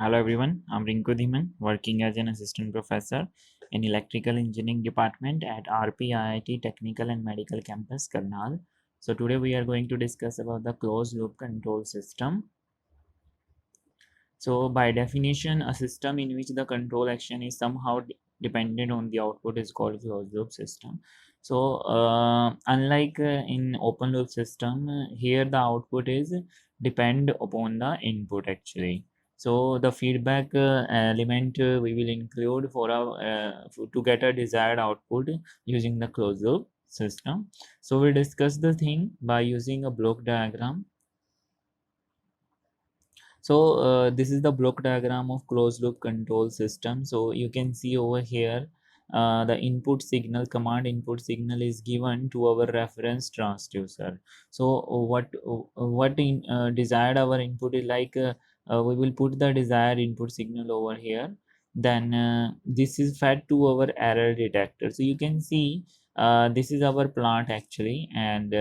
Hello everyone, I'm Rinku Dhiman, working as an assistant professor in electrical engineering department at RPIIT Technical and Medical Campus, Karnal. So today we are going to discuss about the closed loop control system. So by definition, a system in which the control action is somehow dependent on the output is called closed loop system. So unlike in open loop system, here the output is depend upon the input actually. So the feedback element we will include for our to get a desired output using the closed loop system. So we discuss the thing by using a block diagram. So this is the block diagram of closed loop control system. So you can see over here the input signal, command input signal is given to our reference transducer. So what in desired our input is like we will put the desired input signal over here. Then this is fed to our error detector. So you can see this is our plant actually, and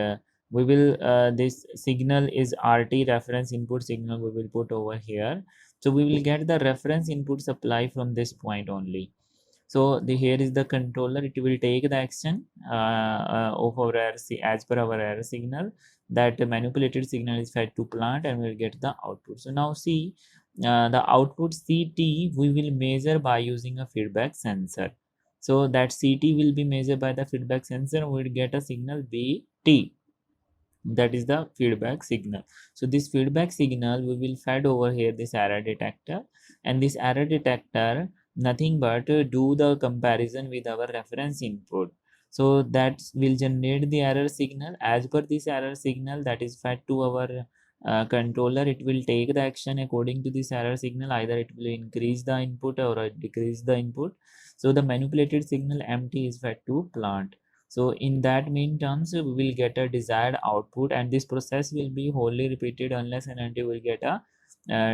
we will this signal is RT, reference input signal, we will put over here. So we will get the reference input supply from this point only. So the here is the controller, it will take the action of our error as per our error signal. That manipulated signal is fed to plant and we'll get the output. So now see the output CT we will measure by using a feedback sensor. So that CT will be measured by the feedback sensor and we'll get a signal BT, that is the feedback signal. So this feedback signal we will fed over here this error detector, and this error detector nothing but do the comparison with our reference input. So that will generate the error signal. As per this error signal that is fed to our controller, it will take the action according to this error signal. Either it will increase the input or decrease the input. So the manipulated signal MT is fed to plant. So in that mean terms, we will get a desired output, and this process will be wholly repeated unless and until we get a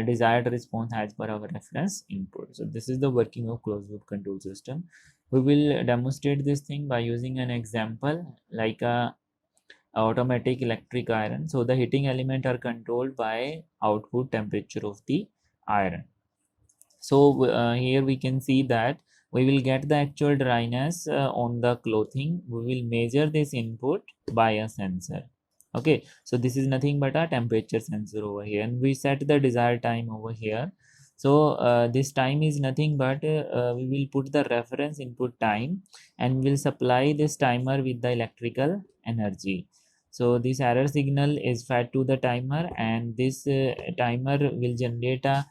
desired response as per our reference input. So this is the working of closed loop control system. We will demonstrate this thing by using an example like a automatic electric iron. So the heating element are controlled by output temperature of the iron. So here we can see that we will get the actual dryness on the clothing. We will measure this input by a sensor. Okay, so this is nothing but a temperature sensor over here, and we set the desired time over here. So this time is nothing but we will put the reference input time and will supply this timer with the electrical energy. So this error signal is fed to the timer, and this timer will generate a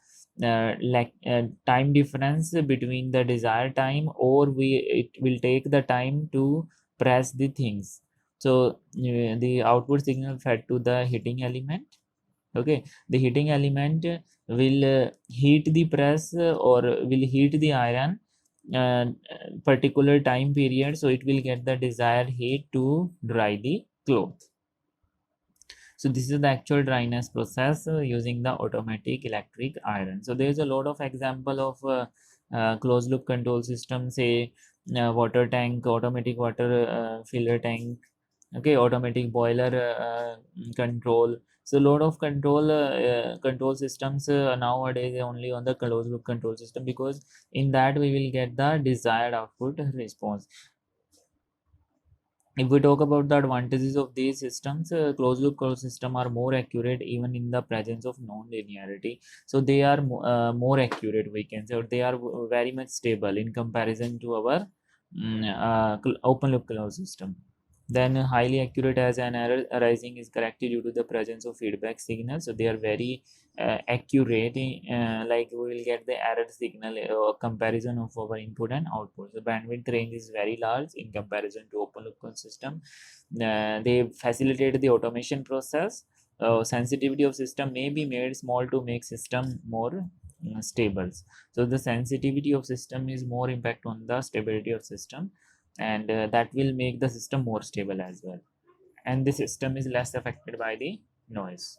time difference between the desired time, or it will take the time to press the things. So the output signal fed to the heating element. Okay, the heating element will heat the press or will heat the iron particular time period, so it will get the desired heat to dry the cloth. So this is the actual dryness process using the automatic electric iron. So there is a lot of example of closed loop control system, say water tank, automatic water filler tank, okay, automatic boiler control. So a lot of control systems nowadays only on the closed loop control system, because in that we will get the desired output response. If we talk about the advantages of these systems, closed loop control system are more accurate even in the presence of non-linearity. So they are more accurate, we can say, or they are very much stable in comparison to our open loop closed system. Then highly accurate, as an error arising is corrected due to the presence of feedback signal. So they are very accurate, like we will get the error signal comparison of our input and output. The bandwidth range is very large in comparison to open loop system. They facilitate the automation process. Sensitivity of system may be made small to make system more stable. So the sensitivity of system is more impact on the stability of system, and that will make the system more stable as well, and the system is less affected by the noise.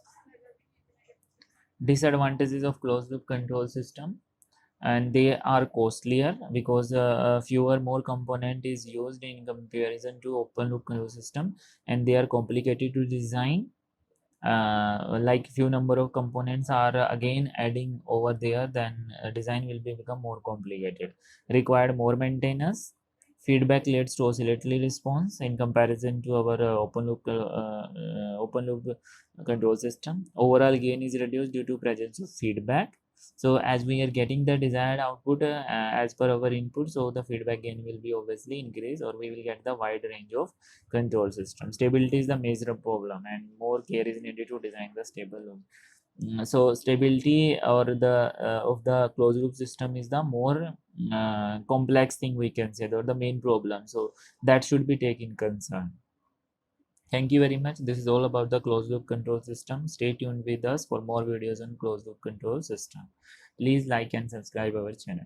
Disadvantages of closed loop control system, and they are costlier because fewer more component is used in comparison to open loop control system, and they are complicated to design, like few number of components are again adding over there, then design will become more complicated, required more maintenance. Feedback leads to oscillatory response in comparison to our open loop control system. Overall gain is reduced due to presence of feedback. So as we are getting the desired output as per our input, so the feedback gain will be obviously increased, or we will get the wide range of control system. Stability is the major problem, and more care is needed to design the stable loop. So stability or the of the closed loop system is the more complex thing, we can say, or the main problem. So that should be taken concern. Thank you very much. This is all about the closed loop control system. Stay tuned with us for more videos on closed loop control system. Please like and subscribe our channel.